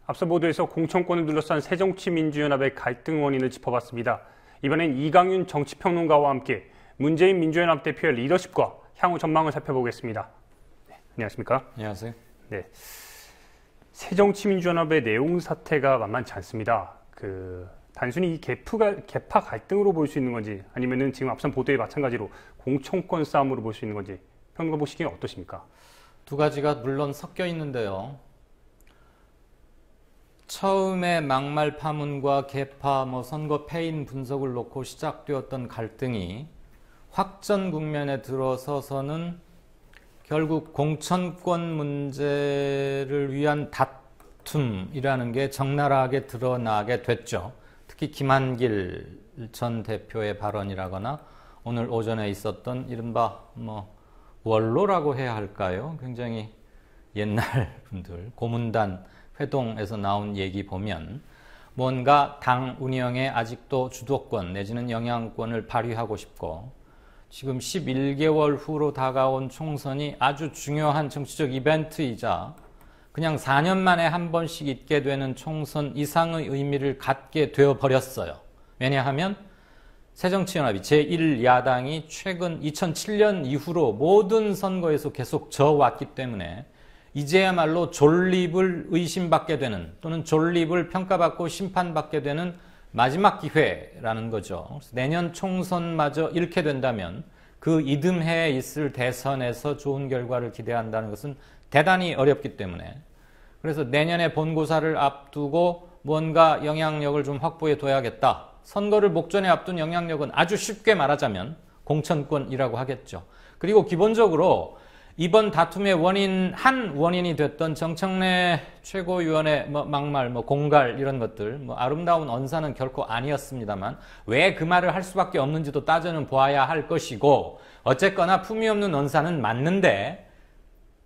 앞서 보도에서 공천권을 둘러싼 새정치민주연합의 갈등 원인을 짚어봤습니다. 이번엔 이강윤 정치평론가와 함께 문재인 민주연합 대표의 리더십과 향후 전망을 살펴보겠습니다. 네, 안녕하십니까? 안녕하세요. 네, 새정치민주연합의 내용 사태가 만만치 않습니다. 단순히 이 계파 갈등으로 볼 수 있는 건지, 아니면은 지금 앞선 보도에 마찬가지로 공천권 싸움으로 볼 수 있는 건지, 평론가 보시기엔 어떠십니까? 두 가지가 물론 섞여 있는데요. 처음에 막말 파문과 계파, 선거 패인 분석을 놓고 시작되었던 갈등이 확전 국면에 들어서서는 결국 공천권 문제를 위한 다툼이라는 게 적나라하게 드러나게 됐죠. 특히 김한길 전 대표의 발언이라거나 오늘 오전에 있었던 이른바 원로라고 해야 할까요? 굉장히 옛날 분들, 고문단 회동에서 나온 얘기 보면 뭔가 당 운영에 아직도 주도권 내지는 영향권을 발휘하고 싶고, 지금 11개월 후로 다가온 총선이 아주 중요한 정치적 이벤트이자 그냥 4년 만에 한 번씩 있게 되는 총선 이상의 의미를 갖게 되어버렸어요. 왜냐하면 새정치연합이 제1야당이 최근 2007년 이후로 모든 선거에서 계속 져왔기 때문에 이제야말로 존립을 의심받게 되는, 또는 존립을 평가받고 심판받게 되는 마지막 기회라는 거죠. 내년 총선마저 잃게 된다면 그 이듬해에 있을 대선에서 좋은 결과를 기대한다는 것은 대단히 어렵기 때문에, 그래서 내년에 본고사를 앞두고 뭔가 영향력을 좀 확보해 둬야겠다. 선거를 목전에 앞둔 영향력은 아주 쉽게 말하자면 공천권이라고 하겠죠. 그리고 기본적으로 이번 다툼의 한 원인이 됐던 정청래 최고위원의 막말, 공갈 이런 것들, 아름다운 언사는 결코 아니었습니다만 왜 그 말을 할 수밖에 없는지도 따져는 보아야 할 것이고, 어쨌거나 품위 없는 언사는 맞는데,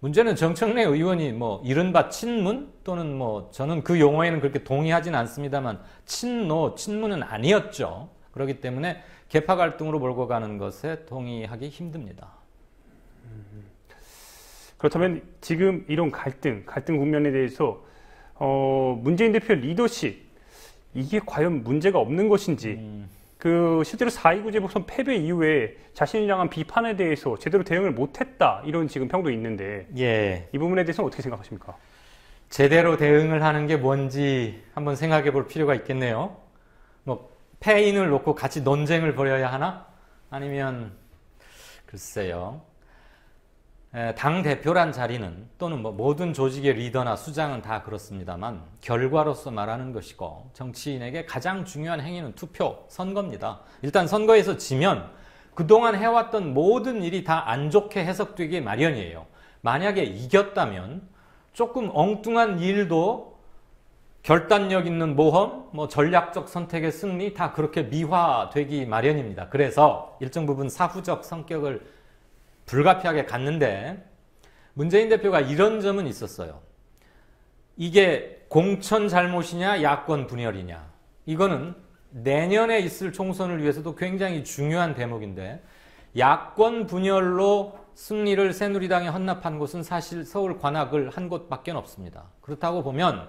문제는 정청래 의원이 이른바 친문, 또는 저는 그 용어에는 그렇게 동의하진 않습니다만 친문은 아니었죠. 그렇기 때문에 계파 갈등으로 몰고 가는 것에 동의하기 힘듭니다. 그렇다면 지금 이런 갈등 국면에 대해서 문재인 대표 리더십, 이게 과연 문제가 없는 것인지, 실제로 4.29 재보선 패배 이후에 자신을 향한 비판에 대해서 제대로 대응을 못했다, 이런 지금 평도 있는데, 예, 이 부분에 대해서는 어떻게 생각하십니까? 제대로 대응을 하는 게 뭔지 한번 생각해 볼 필요가 있겠네요. 패인을 놓고 같이 논쟁을 벌여야 하나? 아니면 글쎄요. 당대표란 자리는, 또는 모든 조직의 리더나 수장은 다 그렇습니다만 결과로서 말하는 것이고, 정치인에게 가장 중요한 행위는 투표, 선거입니다. 일단 선거에서 지면 그동안 해왔던 모든 일이 다 안 좋게 해석되기 마련이에요. 만약에 이겼다면 조금 엉뚱한 일도 결단력 있는 모험, 전략적 선택의 승리, 다 그렇게 미화되기 마련입니다. 그래서 일정 부분 사후적 성격을 불가피하게 갔는데, 문재인 대표가 이런 점은 있었어요. 이게 공천 잘못이냐 야권 분열이냐, 이거는 내년에 있을 총선을 위해서도 굉장히 중요한 대목인데, 야권 분열로 승리를 새누리당에 헌납한 곳은 사실 서울 관악을 한 곳밖에 없습니다. 그렇다고 보면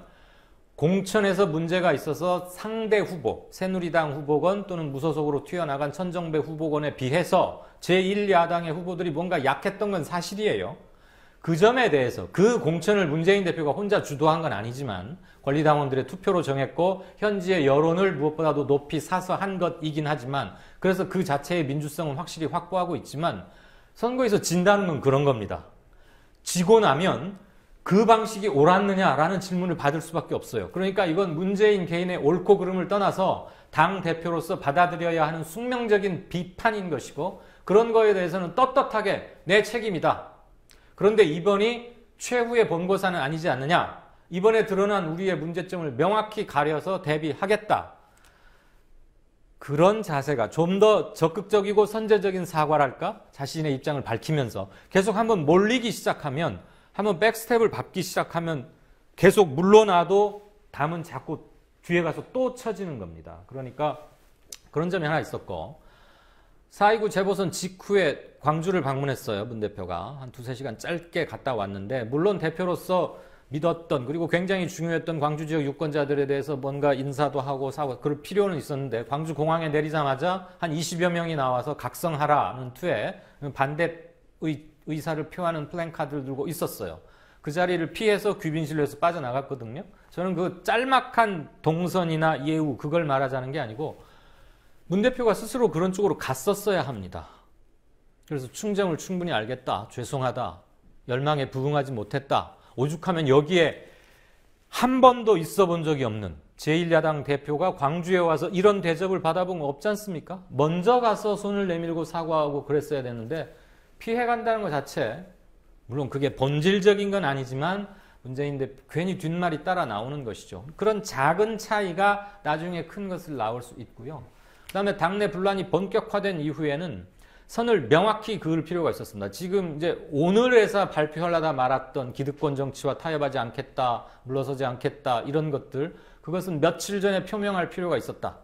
공천에서 문제가 있어서 상대 후보, 새누리당 후보건 또는 무소속으로 튀어나간 천정배 후보건에 비해서 제1야당의 후보들이 뭔가 약했던 건 사실이에요. 그 점에 대해서, 그 공천을 문재인 대표가 혼자 주도한 건 아니지만 권리당원들의 투표로 정했고 현지의 여론을 무엇보다도 높이 사서 한 것이긴 하지만, 그래서 그 자체의 민주성은 확실히 확보하고 있지만, 선거에서 진다는 건 그런 겁니다. 지고 나면 그 방식이 옳았느냐라는 질문을 받을 수밖에 없어요. 그러니까 이건 문재인 개인의 옳고 그름을 떠나서 당 대표로서 받아들여야 하는 숙명적인 비판인 것이고, 그런 거에 대해서는 떳떳하게 내 책임이다. 그런데 이번이 최후의 본고사는 아니지 않느냐. 이번에 드러난 우리의 문제점을 명확히 가려서 대비하겠다. 그런 자세가 좀 더 적극적이고 선제적인 사과랄까? 자신의 입장을 밝히면서 계속 한번 몰리기 시작하면, 한번 백스텝을 밟기 시작하면 계속 물러나도 담은 자꾸 뒤에 가서 또 쳐지는 겁니다. 그러니까 그런 점이 하나 있었고, 4.29 재보선 직후에 광주를 방문했어요. 문 대표가 한 2-3시간 짧게 갔다 왔는데, 물론 대표로서 믿었던 그리고 굉장히 중요했던 광주 지역 유권자들에 대해서 뭔가 인사도 하고 사고 그럴 필요는 있었는데 광주 공항에 내리자마자 한 20여 명이 나와서 각성하라는 투에 반대 의사를 표하는 플랜카드를 들고 있었어요. 그 자리를 피해서 귀빈실로에서 빠져나갔거든요. 저는 그 짤막한 동선이나 예우 그걸 말하자는 게 아니고 문 대표가 스스로 그런 쪽으로 갔었어야 합니다. 그래서 충정을 충분히 알겠다. 죄송하다. 열망에 부응하지 못했다. 오죽하면 여기에 한 번도 있어 본 적이 없는 제1야당 대표가 광주에 와서 이런 대접을 받아본 거 없지 않습니까? 먼저 가서 손을 내밀고 사과하고 그랬어야 되는데 피해간다는 것 자체 물론 그게 본질적인 건 아니지만 문재인 대표 괜히 뒷말이 따라 나오는 것이죠. 그런 작은 차이가 나중에 큰 것을 낳을 수 있고요. 그 다음에 당내 분란이 본격화된 이후에는 선을 명확히 그을 필요가 있었습니다. 지금 이제 오늘에서 발표하려다 말았던 기득권 정치와 타협하지 않겠다, 물러서지 않겠다 이런 것들 그것은 며칠 전에 표명할 필요가 있었다.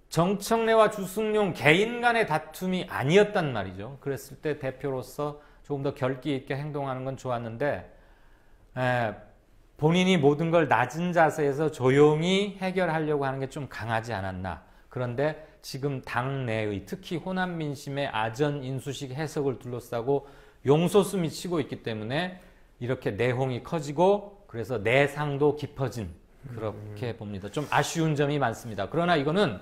정청래와 주승용 개인 간의 다툼이 아니었단 말이죠. 그랬을 때 대표로서 조금 더 결기 있게 행동하는 건 좋았는데 본인이 모든 걸 낮은 자세에서 조용히 해결하려고 하는 게 좀 강하지 않았나. 그런데 지금 당내의 특히 호남 민심의 아전 인수식 해석을 둘러싸고 용소숨이 치고 있기 때문에 이렇게 내홍이 커지고 그래서 내상도 깊어진 그렇게 봅니다. 좀 아쉬운 점이 많습니다. 그러나 이거는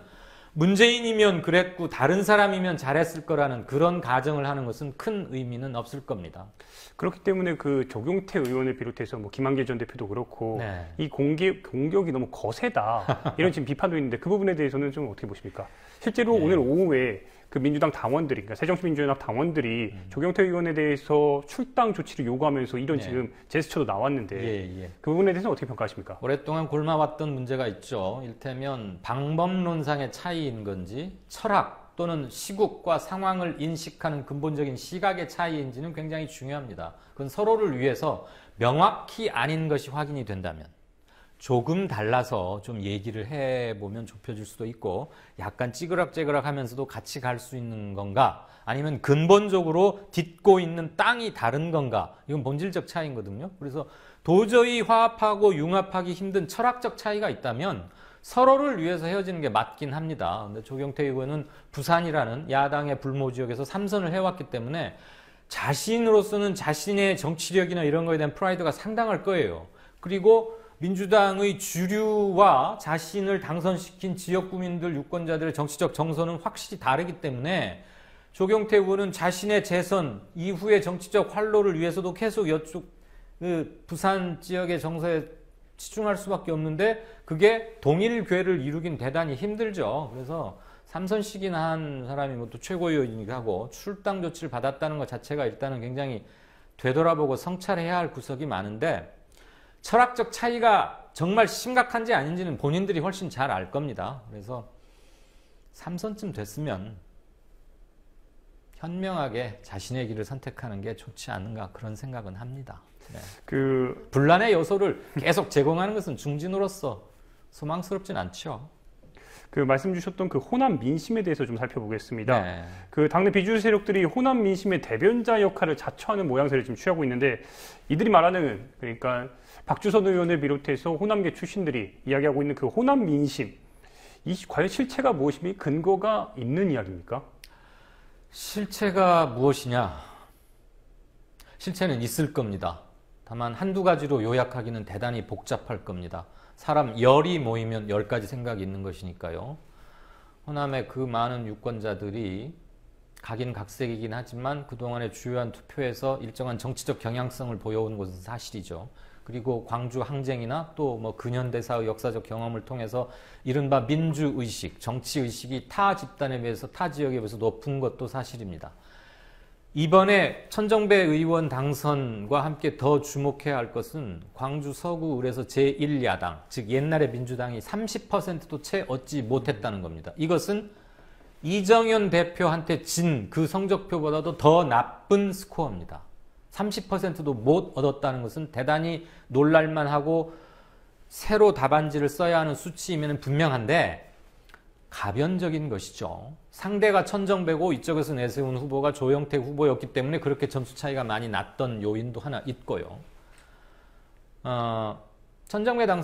문재인이면 그랬고 다른 사람이면 잘했을 거라는 그런 가정을 하는 것은 큰 의미는 없을 겁니다. 그렇기 때문에 그 조경태 의원을 비롯해서 뭐 김한길 전 대표도 그렇고 네. 이 공격이 너무 거세다 이런 지금 비판도 있는데 그 부분에 대해서는 좀 어떻게 보십니까? 실제로 네. 오늘 오후에 그 민주당 당원들이, 그러니까 새정치민주연합 당원들이 조경태 의원에 대해서 출당 조치를 요구하면서 이런 네. 지금 제스처도 나왔는데 그 부분에 대해서는 어떻게 평가하십니까? 오랫동안 골마왔던 문제가 있죠. 일테면 방법론상의 차이인 건지 철학 또는 시국과 상황을 인식하는 근본적인 시각의 차이인지는 굉장히 중요합니다. 그건 서로를 위해서 명확히 아닌 것이 확인이 된다면 조금 달라서 좀 얘기를 해보면 좁혀질 수도 있고 약간 찌그락찌그락 하면서도 같이 갈 수 있는 건가 아니면 근본적으로 딛고 있는 땅이 다른 건가 이건 본질적 차이거든요. 그래서 도저히 화합하고 융합하기 힘든 철학적 차이가 있다면 서로를 위해서 헤어지는 게 맞긴 합니다. 근데 조경태 의원은 부산이라는 야당의 불모 지역에서 3선을 해왔기 때문에 자신으로서는 자신의 정치력이나 이런 거에 대한 프라이드가 상당할 거예요. 그리고 민주당의 주류와 자신을 당선시킨 지역구민들, 유권자들의 정치적 정서는 확실히 다르기 때문에 조경태 의원은 자신의 재선 이후의 정치적 활로를 위해서도 계속 이쪽 부산 지역의 정서에 치중할 수밖에 없는데 그게 동일궤를 이루긴 대단히 힘들죠. 그래서 3선씩이나 한 사람이 뭐 또 최고위원이기도 하고 출당 조치를 받았다는 것 자체가 일단은 굉장히 되돌아보고 성찰해야 할 구석이 많은데 철학적 차이가 정말 심각한지 아닌지는 본인들이 훨씬 잘 알 겁니다. 그래서 3선쯤 됐으면 현명하게 자신의 길을 선택하는 게 좋지 않은가 그런 생각은 합니다. 네. 분란의 요소를 계속 제공하는 것은 중진으로서 소망스럽진 않죠. 그 말씀 주셨던 그 호남 민심에 대해서 좀 살펴보겠습니다. 네. 그 당내 비주류 세력들이 호남 민심의 대변자 역할을 자처하는 모양새를 지금 취하고 있는데 이들이 말하는 그러니까 박주선 의원을 비롯해서 호남계 출신들이 이야기하고 있는 그 호남 민심 이 과연 실체가 무엇이며 근거가 있는 이야기입니까? 실체가 무엇이냐? 실체는 있을 겁니다. 다만 한두 가지로 요약하기는 대단히 복잡할 겁니다. 사람 10이 모이면 10가지 생각이 있는 것이니까요. 호남의 그 많은 유권자들이 각인각색이긴 하지만 그동안의 주요한 투표에서 일정한 정치적 경향성을 보여온 것은 사실이죠. 그리고 광주 항쟁이나 또 뭐 근현대사의 역사적 경험을 통해서 이른바 민주의식, 정치의식이 타 집단에 비해서 타 지역에 비해서 높은 것도 사실입니다. 이번에 천정배 의원 당선과 함께 더 주목해야 할 것은 광주 서구을에서 제1야당, 즉 옛날의 민주당이 30%도 채 얻지 못했다는 겁니다. 이것은 이정현 대표한테 진 그 성적표보다도 더 나쁜 스코어입니다. 30%도 못 얻었다는 것은 대단히 놀랄만하고 새로 답안지를 써야 하는 수치이면 분명한데 가변적인 것이죠. 상대가 천정배고 이쪽에서 내세운 후보가 조영태 후보였기 때문에 그렇게 점수 차이가 많이 났던 요인도 하나 있고요. 천정배 당선